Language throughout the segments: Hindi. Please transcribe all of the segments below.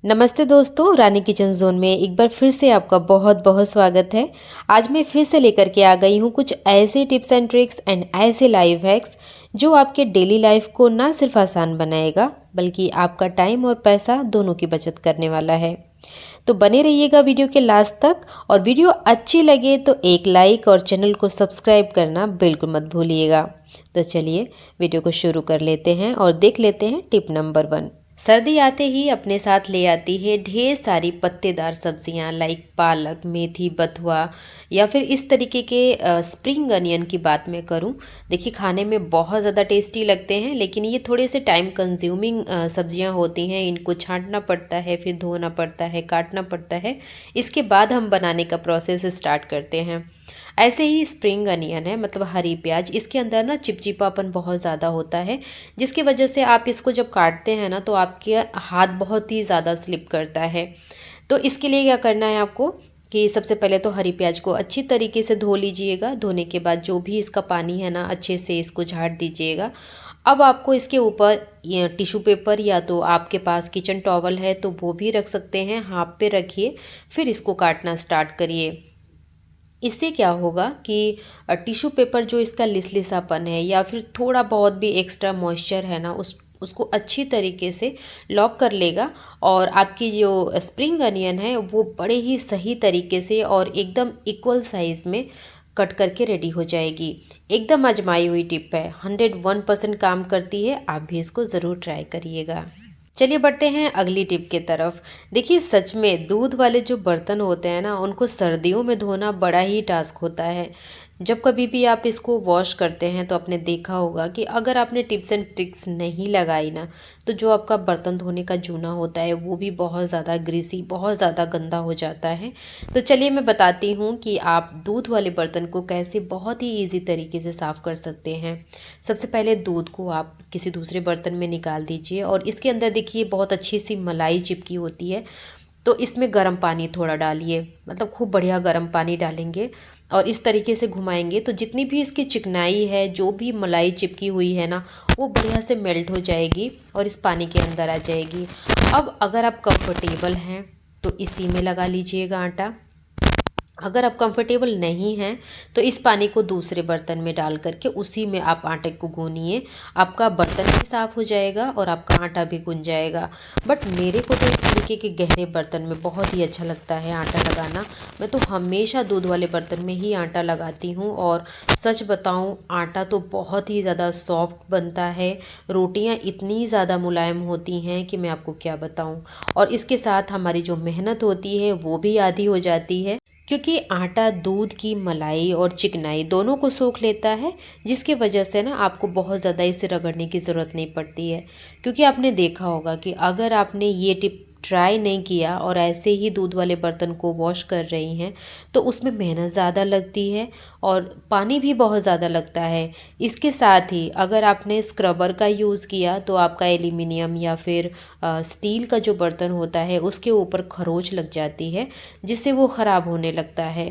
नमस्ते दोस्तों, रानी किचन ज़ोन में एक बार फिर से आपका बहुत बहुत स्वागत है। आज मैं फिर से लेकर के आ गई हूँ कुछ ऐसे टिप्स एंड ट्रिक्स एंड ऐसे लाइफ हैक्स जो आपके डेली लाइफ को ना सिर्फ आसान बनाएगा बल्कि आपका टाइम और पैसा दोनों की बचत करने वाला है। तो बने रहिएगा वीडियो के लास्ट तक, और वीडियो अच्छी लगे तो एक लाइक और चैनल को सब्सक्राइब करना बिल्कुल मत भूलिएगा। तो चलिए वीडियो को शुरू कर लेते हैं और देख लेते हैं टिप नंबर 1। सर्दी आते ही अपने साथ ले आती है ढेर सारी पत्तेदार सब्जियां लाइक पालक, मेथी, बथुआ या फिर इस तरीके के स्प्रिंग अनियन की बात मैं करूं। देखिए, खाने में बहुत ज़्यादा टेस्टी लगते हैं, लेकिन ये थोड़े से टाइम कंज्यूमिंग सब्जियां होती हैं। इनको छांटना पड़ता है, फिर धोना पड़ता है, काटना पड़ता है, इसके बाद हम बनाने का प्रोसेस स्टार्ट करते हैं। ऐसे ही स्प्रिंग अनियन है, मतलब हरी प्याज, इसके अंदर ना चिपचिपापन बहुत ज़्यादा होता है, जिसकी वजह से आप इसको जब काटते हैं ना तो आपके हाथ बहुत ही ज़्यादा स्लिप करता है। तो इसके लिए क्या करना है आपको कि सबसे पहले तो हरी प्याज को अच्छी तरीके से धो लीजिएगा। धोने के बाद जो भी इसका पानी है ना, अच्छे से इसको झाड़ दीजिएगा। अब आपको इसके ऊपर टिश्यू पेपर या तो आपके पास किचन टॉवल है तो वो भी रख सकते हैं, हाथ पे रखिए, फिर इसको काटना स्टार्ट करिए। इससे क्या होगा कि टिश्यू पेपर जो इसका लिसलिसापन है या फिर थोड़ा बहुत भी एक्स्ट्रा मॉइस्चर है ना, उसको अच्छी तरीके से लॉक कर लेगा, और आपकी जो स्प्रिंग अनियन है वो बड़े ही सही तरीके से और एकदम इक्वल साइज़ में कट करके रेडी हो जाएगी। एकदम आजमाई हुई टिप है, 101% काम करती है। आप भी इसको ज़रूर ट्राई करिएगा। चलिए बढ़ते हैं अगली टिप की तरफ। देखिए, सच में दूध वाले जो बर्तन होते हैं ना, उनको सर्दियों में धोना बड़ा ही टास्क होता है। जब कभी भी आप इसको वॉश करते हैं तो आपने देखा होगा कि अगर आपने टिप्स एंड ट्रिक्स नहीं लगाई ना, तो जो आपका बर्तन धोने का जूना होता है वो भी बहुत ज़्यादा ग्रीसी, बहुत ज़्यादा गंदा हो जाता है। तो चलिए मैं बताती हूँ कि आप दूध वाले बर्तन को कैसे बहुत ही ईजी तरीके से साफ़ कर सकते हैं। सबसे पहले दूध को आप किसी दूसरे बर्तन में निकाल दीजिए, और इसके अंदर देखिए बहुत अच्छी सी मलाई चिपकी होती है। तो इसमें गर्म पानी थोड़ा डालिए, मतलब खूब बढ़िया गर्म पानी डालेंगे और इस तरीके से घुमाएंगे तो जितनी भी इसकी चिकनाई है, जो भी मलाई चिपकी हुई है ना, वो बढ़िया से मेल्ट हो जाएगी और इस पानी के अंदर आ जाएगी। अब अगर आप कंफर्टेबल हैं तो इसी में लगा लीजिएगा आटा। अगर आप कंफर्टेबल नहीं हैं तो इस पानी को दूसरे बर्तन में डाल करके उसी में आप आटे को गूनिए। आपका बर्तन भी साफ़ हो जाएगा और आपका आटा भी गूंज जाएगा। बट मेरे को तो इस तरीके के गहरे बर्तन में बहुत ही अच्छा लगता है आटा लगाना। मैं तो हमेशा दूध वाले बर्तन में ही आटा लगाती हूँ, और सच बताऊँ आटा तो बहुत ही ज़्यादा सॉफ्ट बनता है। रोटियाँ इतनी ज़्यादा मुलायम होती हैं कि मैं आपको क्या बताऊँ, और इसके साथ हमारी जो मेहनत होती है वो भी आधी हो जाती है, क्योंकि आटा दूध की मलाई और चिकनाई दोनों को सोख लेता है, जिसकी वजह से ना आपको बहुत ज़्यादा इसे रगड़ने की ज़रूरत नहीं पड़ती है। क्योंकि आपने देखा होगा कि अगर आपने ये टिप ट्राई नहीं किया और ऐसे ही दूध वाले बर्तन को वॉश कर रही हैं तो उसमें मेहनत ज़्यादा लगती है और पानी भी बहुत ज़्यादा लगता है। इसके साथ ही अगर आपने स्क्रबर का यूज़ किया तो आपका एल्युमिनियम या फिर स्टील का जो बर्तन होता है उसके ऊपर खरोंच लग जाती है, जिससे वो ख़राब होने लगता है।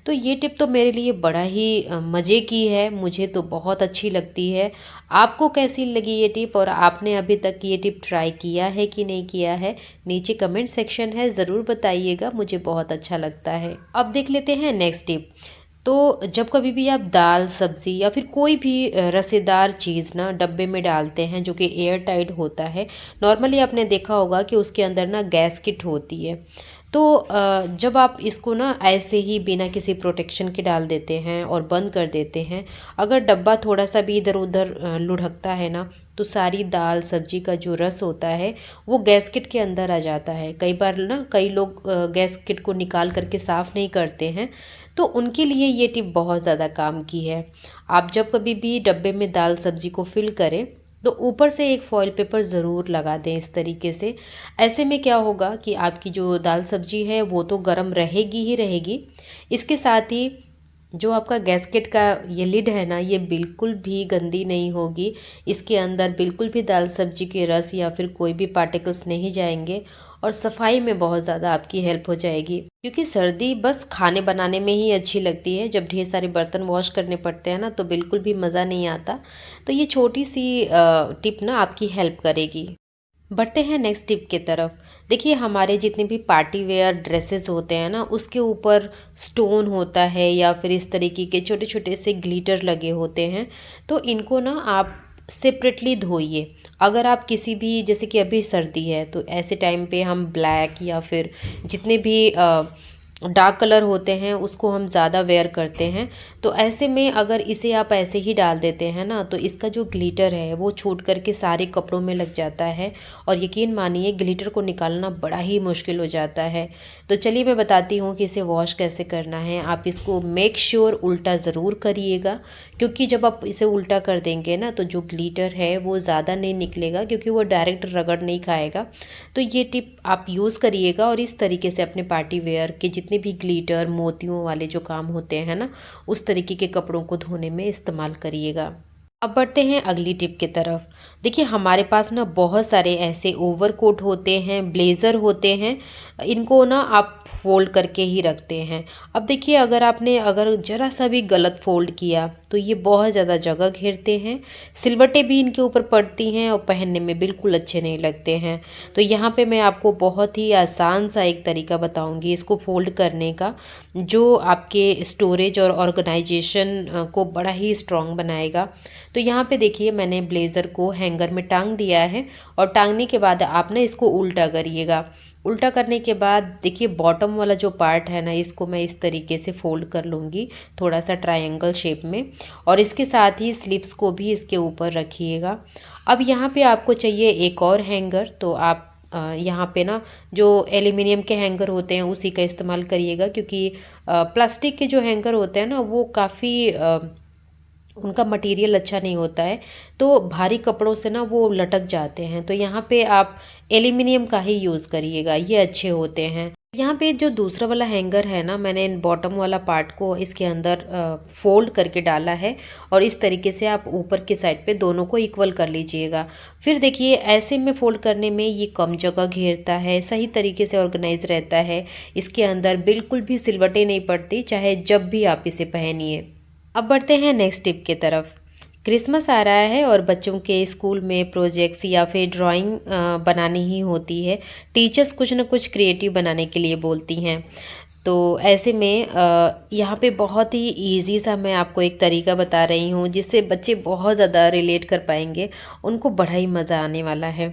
तो ये टिप तो मेरे लिए बड़ा ही मज़े की है, मुझे तो बहुत अच्छी लगती है। आपको कैसी लगी ये टिप, और आपने अभी तक ये टिप ट्राई किया है कि नहीं किया है, नीचे कमेंट सेक्शन है, ज़रूर बताइएगा, मुझे बहुत अच्छा लगता है। अब देख लेते हैं नेक्स्ट टिप। तो जब कभी भी आप दाल, सब्ज़ी या फिर कोई भी रसेदार चीज़ ना डब्बे में डालते हैं जो कि एयर टाइट होता है, नॉर्मली आपने देखा होगा कि उसके अंदर ना गैस्केट होती है। तो जब आप इसको ना ऐसे ही बिना किसी प्रोटेक्शन के डाल देते हैं और बंद कर देते हैं, अगर डब्बा थोड़ा सा भी इधर उधर लुढ़कता है ना, तो सारी दाल सब्जी का जो रस होता है वो गैस्केट के अंदर आ जाता है। कई बार ना कई लोग गैस्केट को निकाल करके साफ़ नहीं करते हैं, तो उनके लिए ये टिप बहुत ज़्यादा काम की है। आप जब कभी भी डब्बे में दाल सब्जी को फिल करें तो ऊपर से एक फॉइल पेपर ज़रूर लगा दें इस तरीके से। ऐसे में क्या होगा कि आपकी जो दाल सब्जी है वो तो गर्म रहेगी ही रहेगी, इसके साथ ही जो आपका गैस्केट का ये लिड है ना, ये बिल्कुल भी गंदी नहीं होगी। इसके अंदर बिल्कुल भी दाल सब्जी के रस या फिर कोई भी पार्टिकल्स नहीं जाएंगे, और सफाई में बहुत ज़्यादा आपकी हेल्प हो जाएगी। क्योंकि सर्दी बस खाने बनाने में ही अच्छी लगती है, जब ढेर सारे बर्तन वॉश करने पड़ते हैं ना तो बिल्कुल भी मज़ा नहीं आता। तो ये छोटी सी टिप ना आपकी हेल्प करेगी। बढ़ते हैं नेक्स्ट टिप के तरफ। देखिए हमारे जितने भी पार्टी वेयर ड्रेसेस होते हैं ना, उसके ऊपर स्टोन होता है या फिर इस तरीके के छोटे छोटे से ग्लिटर लगे होते हैं। तो इनको ना आप सेपरेटली धोइए। अगर आप किसी भी, जैसे कि अभी सर्दी है तो ऐसे टाइम पे हम ब्लैक या फिर जितने भी डार्क कलर होते हैं उसको हम ज़्यादा वेयर करते हैं। तो ऐसे में अगर इसे आप ऐसे ही डाल देते हैं ना, तो इसका जो ग्लिटर है वो छूट करके सारे कपड़ों में लग जाता है और यकीन मानिए ग्लिटर को निकालना बड़ा ही मुश्किल हो जाता है। तो चलिए मैं बताती हूँ कि इसे वॉश कैसे करना है। आप इसको मेक श्योर उल्टा ज़रूर करिएगा, क्योंकि जब आप इसे उल्टा कर देंगे ना तो जो ग्लिटर है वो ज़्यादा नहीं निकलेगा, क्योंकि वो डायरेक्ट रगड़ नहीं खाएगा। तो ये टिप आप यूज़ करिएगा और इस तरीके से अपने पार्टी वेयर के जितने भी ग्लिटर मोतियों वाले जो काम होते हैं ना, उस तरीके के कपड़ों को धोने में इस्तेमाल करिएगा। अब बढ़ते हैं अगली टिप की तरफ। देखिए हमारे पास ना बहुत सारे ऐसे ओवरकोट होते हैं, ब्लेज़र होते हैं, इनको ना आप फ़ोल्ड करके ही रखते हैं। अब देखिए अगर ज़रा सा भी गलत फ़ोल्ड किया तो ये बहुत ज़्यादा जगह घेरते हैं, सिलवटें भी इनके ऊपर पड़ती हैं और पहनने में बिल्कुल अच्छे नहीं लगते हैं। तो यहाँ पे मैं आपको बहुत ही आसान सा एक तरीका बताऊँगी इसको फ़ोल्ड करने का, जो आपके स्टोरेज और ऑर्गेनाइजेशन को बड़ा ही स्ट्रॉन्ग बनाएगा। तो यहाँ पे देखिए मैंने ब्लेज़र को हैंगर में टांग दिया है और टांगने के बाद आप ना इसको उल्टा करिएगा। उल्टा करने के बाद देखिए बॉटम वाला जो पार्ट है ना, इसको मैं इस तरीके से फोल्ड कर लूँगी थोड़ा सा ट्रायंगल शेप में, और इसके साथ ही स्लिप्स को भी इसके ऊपर रखिएगा। अब यहाँ पे आपको चाहिए एक और हैंगर, तो आप यहाँ पे ना जो एल्युमिनियम के हैंगर होते हैं उसी का इस्तेमाल करिएगा, क्योंकि प्लास्टिक के जो हैंगर होते हैं ना वो काफ़ी उनका मटेरियल अच्छा नहीं होता है, तो भारी कपड़ों से ना वो लटक जाते हैं। तो यहाँ पे आप एल्युमिनियम का ही यूज़ करिएगा, ये अच्छे होते हैं। यहाँ पे जो दूसरा वाला हैंगर है ना, मैंने बॉटम वाला पार्ट को इसके अंदर फोल्ड करके डाला है और इस तरीके से आप ऊपर के साइड पे दोनों को इक्वल कर लीजिएगा। फिर देखिए ऐसे में फोल्ड करने में ये कम जगह घेरता है, सही तरीके से ऑर्गेनाइज रहता है, इसके अंदर बिल्कुल भी सिलवटें नहीं पड़ती, चाहे जब भी आप इसे पहनिए। अब बढ़ते हैं नेक्स्ट टिप की तरफ। क्रिसमस आ रहा है और बच्चों के स्कूल में प्रोजेक्ट्स या फिर ड्राइंग बनानी ही होती है। टीचर्स कुछ ना कुछ क्रिएटिव बनाने के लिए बोलती हैं। तो ऐसे में यहाँ पे बहुत ही इजी सा मैं आपको एक तरीका बता रही हूँ, जिससे बच्चे बहुत ज़्यादा रिलेट कर पाएंगे, उनको बड़ा ही मज़ा आने वाला है।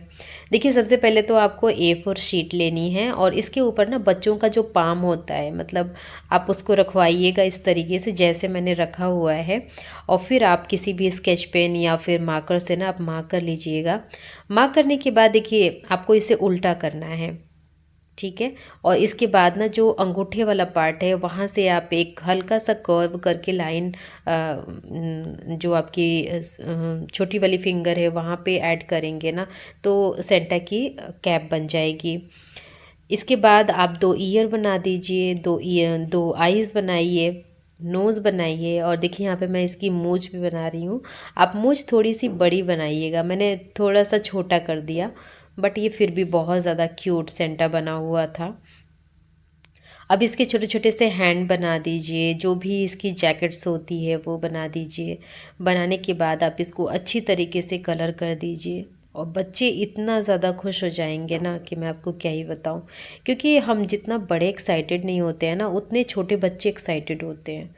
देखिए सबसे पहले तो आपको A4 शीट लेनी है और इसके ऊपर ना बच्चों का जो पाम होता है, मतलब आप उसको रखवाइएगा इस तरीके से जैसे मैंने रखा हुआ है, और फिर आप किसी भी स्केच पेन या फिर मार्कर से ना आप मार्क कर लीजिएगा। मार्क करने के बाद देखिए आपको इसे उल्टा करना है, ठीक है। और इसके बाद ना जो अंगूठे वाला पार्ट है वहाँ से आप एक हल्का सा कर्व करके लाइन जो आपकी छोटी वाली फिंगर है वहाँ पे ऐड करेंगे ना, तो सेंटा की कैप बन जाएगी। इसके बाद आप 2 ईयर बना दीजिए, 2 आईज़ बनाइए, नोज़ बनाइए, और देखिए यहाँ पे मैं इसकी मूंछ भी बना रही हूँ। आप मूंछ थोड़ी सी बड़ी बनाइएगा, मैंने थोड़ा सा छोटा कर दिया, बट ये फिर भी बहुत ज़्यादा क्यूट सेंटा बना हुआ था। अब इसके छोटे छोटे से हैंड बना दीजिए, जो भी इसकी जैकेट्स होती है वो बना दीजिए। बनाने के बाद आप इसको अच्छी तरीके से कलर कर दीजिए और बच्चे इतना ज़्यादा खुश हो जाएंगे ना कि मैं आपको क्या ही बताऊं, क्योंकि हम जितना बड़े एक्साइटेड नहीं होते हैं ना, उतने छोटे बच्चे एक्साइटेड होते हैं।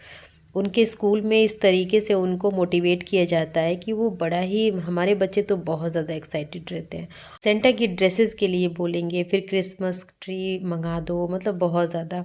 उनके स्कूल में इस तरीके से उनको मोटिवेट किया जाता है कि वो बड़ा ही, हमारे बच्चे तो बहुत ज़्यादा एक्साइटेड रहते हैं। सेंटा की ड्रेसेस के लिए बोलेंगे, फिर क्रिसमस ट्री मंगा दो, मतलब बहुत ज़्यादा।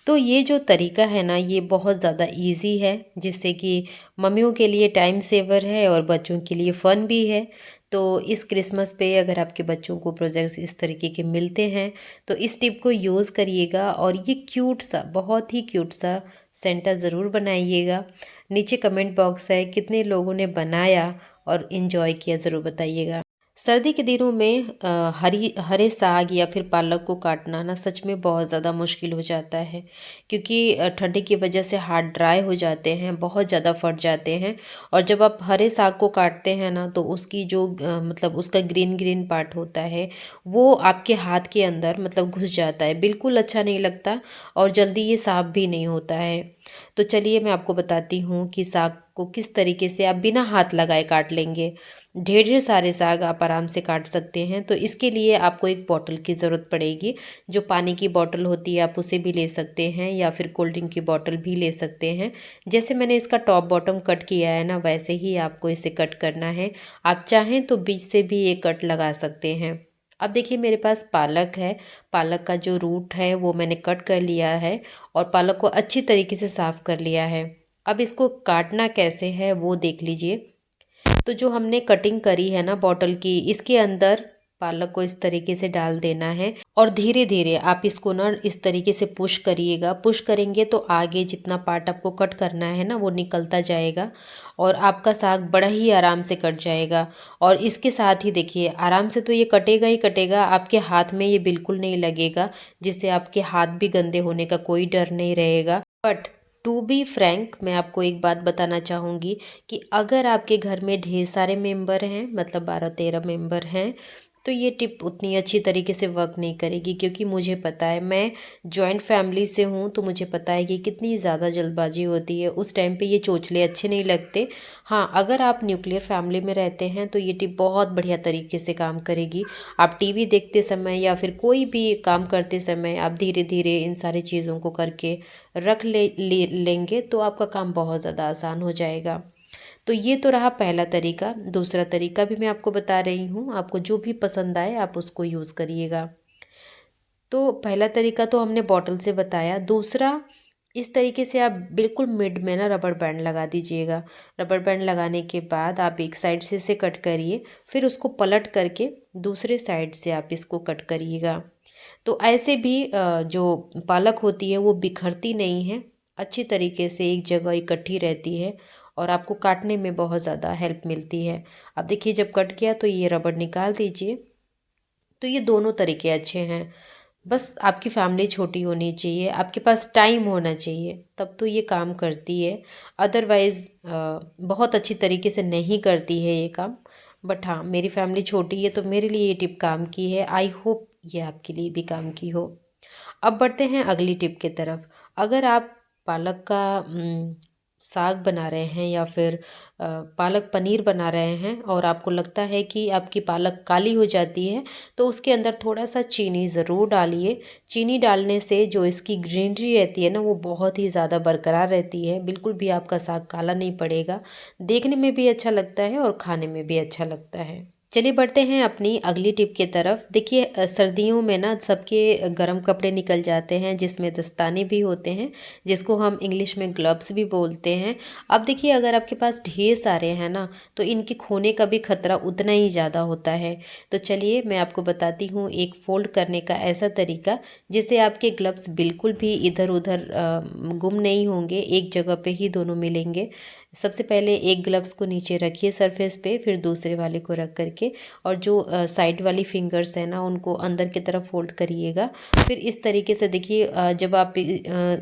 तो ये जो तरीका है ना, ये बहुत ज़्यादा इजी है, जिससे कि मम्मियों के लिए टाइम सेवर है और बच्चों के लिए फ़न भी है। तो इस क्रिसमस पे अगर आपके बच्चों को प्रोजेक्ट्स इस तरीके के मिलते हैं तो इस टिप को यूज़ करिएगा और ये क्यूट सा, बहुत ही क्यूट सा सेंटा ज़रूर बनाइएगा। नीचे कमेंट बॉक्स है, कितने लोगों ने बनाया और इन्जॉय किया ज़रूर बताइएगा। सर्दी के दिनों में हरे साग या फिर पालक को काटना ना सच में बहुत ज़्यादा मुश्किल हो जाता है, क्योंकि ठंडी की वजह से हाथ ड्राई हो जाते हैं, बहुत ज़्यादा फट जाते हैं। और जब आप हरे साग को काटते हैं ना, तो उसकी जो मतलब उसका ग्रीन ग्रीन पार्ट होता है वो आपके हाथ के अंदर मतलब घुस जाता है, बिल्कुल अच्छा नहीं लगता और जल्दी ये साफ भी नहीं होता है। तो चलिए मैं आपको बताती हूँ कि साग को किस तरीके से आप बिना हाथ लगाए काट लेंगे। ढेर ढेर सारे साग आप आराम से काट सकते हैं। तो इसके लिए आपको एक बॉटल की ज़रूरत पड़ेगी। जो पानी की बॉटल होती है आप उसे भी ले सकते हैं या फिर कोल्ड ड्रिंक की बॉटल भी ले सकते हैं। जैसे मैंने इसका टॉप बॉटम कट किया है ना, वैसे ही आपको इसे कट करना है। आप चाहें तो बीच से भी ये कट लगा सकते हैं। अब देखिए मेरे पास पालक है। पालक का जो रूट है वो मैंने कट कर लिया है और पालक को अच्छी तरीके से साफ़ कर लिया है। अब इसको काटना कैसे है वो देख लीजिए। तो जो हमने कटिंग करी है ना बॉटल की, इसके अंदर पालक को इस तरीके से डाल देना है और धीरे धीरे आप इसको ना इस तरीके से पुश करिएगा। पुश करेंगे तो आगे जितना पार्ट आपको कट करना है ना वो निकलता जाएगा और आपका साग बड़ा ही आराम से कट जाएगा। और इसके साथ ही देखिए आराम से तो ये कटेगा ही कटेगा, आपके हाथ में ये बिल्कुल नहीं लगेगा, जिससे आपके हाथ भी गंदे होने का कोई डर नहीं रहेगा। बट टू बी फ्रैंक, मैं आपको एक बात बताना चाहूँगी कि अगर आपके घर में ढेर सारे मेंबर हैं, मतलब 12-13 मेंबर हैं, तो ये टिप उतनी अच्छी तरीके से वर्क नहीं करेगी। क्योंकि मुझे पता है, मैं जॉइंट फैमिली से हूँ, तो मुझे पता है कि कितनी ज़्यादा जल्दबाजी होती है। उस टाइम पे ये चोचले अच्छे नहीं लगते। हाँ, अगर आप न्यूक्लियर फैमिली में रहते हैं तो ये टिप बहुत बढ़िया तरीके से काम करेगी। आप टीवी देखते समय या फिर कोई भी काम करते समय आप धीरे धीरे इन सारी चीज़ों को करके रख लेंगे तो आपका काम बहुत ज़्यादा आसान हो जाएगा। तो ये तो रहा पहला तरीका। दूसरा तरीका भी मैं आपको बता रही हूँ, आपको जो भी पसंद आए आप उसको यूज़ करिएगा। तो पहला तरीका तो हमने बॉटल से बताया। दूसरा, इस तरीके से आप बिल्कुल मिड में ना रबर बैंड लगा दीजिएगा। रबर बैंड लगाने के बाद आप एक साइड से इसे कट करिए, फिर उसको पलट करके दूसरे साइड से आप इसको कट करिएगा। तो ऐसे भी जो पालक होती है वो बिखरती नहीं है, अच्छी तरीके से एक जगह इकट्ठी रहती है और आपको काटने में बहुत ज़्यादा हेल्प मिलती है। अब देखिए जब कट गया तो ये रबड़ निकाल दीजिए। तो ये दोनों तरीके अच्छे हैं। बस आपकी फैमिली छोटी होनी चाहिए, आपके पास टाइम होना चाहिए, तब तो ये काम करती है। अदरवाइज़ बहुत अच्छी तरीके से नहीं करती है ये काम। बट हाँ, मेरी फैमिली छोटी है तो मेरे लिए ये टिप काम की है। आई होप ये आपके लिए भी काम की हो। अब बढ़ते हैं अगली टिप की तरफ। अगर आप पालक का साग बना रहे हैं या फिर पालक पनीर बना रहे हैं और आपको लगता है कि आपकी पालक काली हो जाती है, तो उसके अंदर थोड़ा सा चीनी ज़रूर डालिए। चीनी डालने से जो इसकी ग्रीनरी रहती है ना वो बहुत ही ज़्यादा बरकरार रहती है। बिल्कुल भी आपका साग काला नहीं पड़ेगा, देखने में भी अच्छा लगता है और खाने में भी अच्छा लगता है। चलिए बढ़ते हैं अपनी अगली टिप की तरफ। देखिए सर्दियों में ना सबके गर्म कपड़े निकल जाते हैं, जिसमें दस्ताने भी होते हैं, जिसको हम इंग्लिश में ग्लव्स भी बोलते हैं। अब देखिए अगर आपके पास ढेर सारे हैं ना तो इनके खोने का भी खतरा उतना ही ज़्यादा होता है। तो चलिए मैं आपको बताती हूँ एक फ़ोल्ड करने का ऐसा तरीका जिससे आपके ग्लव्स बिल्कुल भी इधर उधर गुम नहीं होंगे, एक जगह पे ही दोनों मिलेंगे। सबसे पहले एक ग्लव्स को नीचे रखिए सरफेस पे, फिर दूसरे वाले को रख करके और जो साइड वाली फिंगर्स है ना उनको अंदर की तरफ फोल्ड करिएगा। फिर इस तरीके से देखिए जब आप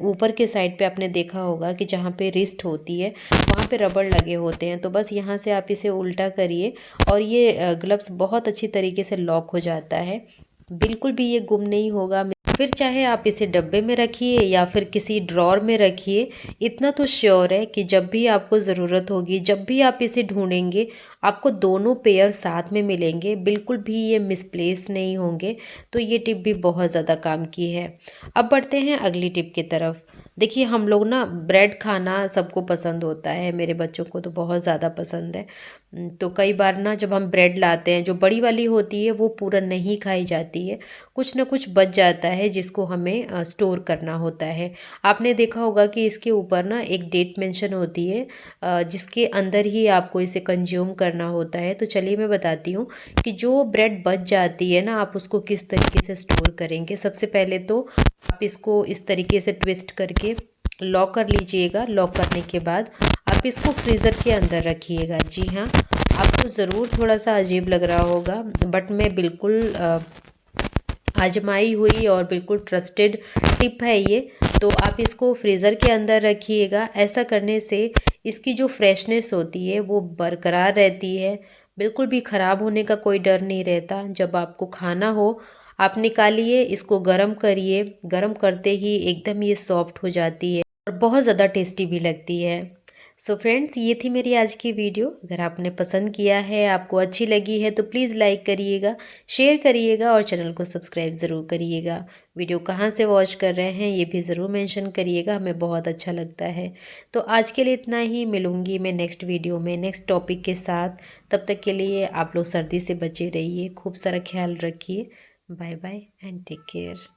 ऊपर के साइड पे आपने देखा होगा कि जहाँ पे रिस्ट होती है वहाँ पे रबड़ लगे होते हैं, तो बस यहाँ से आप इसे उल्टा करिए और ये ग्लव्स बहुत अच्छी तरीके से लॉक हो जाता है। बिल्कुल भी ये गुम नहीं होगा। फिर चाहे आप इसे डब्बे में रखिए या फिर किसी ड्रॉर में रखिए, इतना तो श्योर है कि जब भी आपको ज़रूरत होगी, जब भी आप इसे ढूंढेंगे, आपको दोनों पेयर साथ में मिलेंगे, बिल्कुल भी ये मिसप्लेस नहीं होंगे। तो ये टिप भी बहुत ज़्यादा काम की है। अब बढ़ते हैं अगली टिप की तरफ। देखिए हम लोग ना ब्रेड खाना सबको पसंद होता है, मेरे बच्चों को तो बहुत ज़्यादा पसंद है। तो कई बार ना जब हम ब्रेड लाते हैं, जो बड़ी वाली होती है वो पूरा नहीं खाई जाती है, कुछ ना कुछ बच जाता है जिसको हमें स्टोर करना होता है। आपने देखा होगा कि इसके ऊपर ना एक डेट मेंशन होती है जिसके अंदर ही आपको इसे कंज्यूम करना होता है। तो चलिए मैं बताती हूँ कि जो ब्रेड बच जाती है ना आप उसको किस तरीके से स्टोर करेंगे। सबसे पहले तो आप इसको इस तरीके से ट्विस्ट करके लॉक कर लीजिएगा। लॉक करने के बाद आप इसको फ्रीज़र के अंदर रखिएगा। जी हाँ, आपको ज़रूर थोड़ा सा अजीब लग रहा होगा, बट मैं बिल्कुल आजमाई हुई और बिल्कुल ट्रस्टेड टिप है ये। तो आप इसको फ्रीज़र के अंदर रखिएगा। ऐसा करने से इसकी जो फ्रेशनेस होती है वो बरकरार रहती है, बिल्कुल भी ख़राब होने का कोई डर नहीं रहता। जब आपको खाना हो आप निकालिए, इसको गरम करिए, गरम करते ही एकदम ये सॉफ्ट हो जाती है और बहुत ज़्यादा टेस्टी भी लगती है। सो फ्रेंड्स, ये थी मेरी आज की वीडियो। अगर आपने पसंद किया है, आपको अच्छी लगी है तो प्लीज़ लाइक करिएगा, शेयर करिएगा और चैनल को सब्सक्राइब ज़रूर करिएगा। वीडियो कहाँ से वॉच कर रहे हैं ये भी ज़रूर मेंशन करिएगा, हमें बहुत अच्छा लगता है। तो आज के लिए इतना ही, मिलूँगी मैं नेक्स्ट वीडियो में नेक्स्ट टॉपिक के साथ। तब तक के लिए आप लोग सर्दी से बचे रहिए, खूब सारा ख्याल रखिए। Bye bye and take care.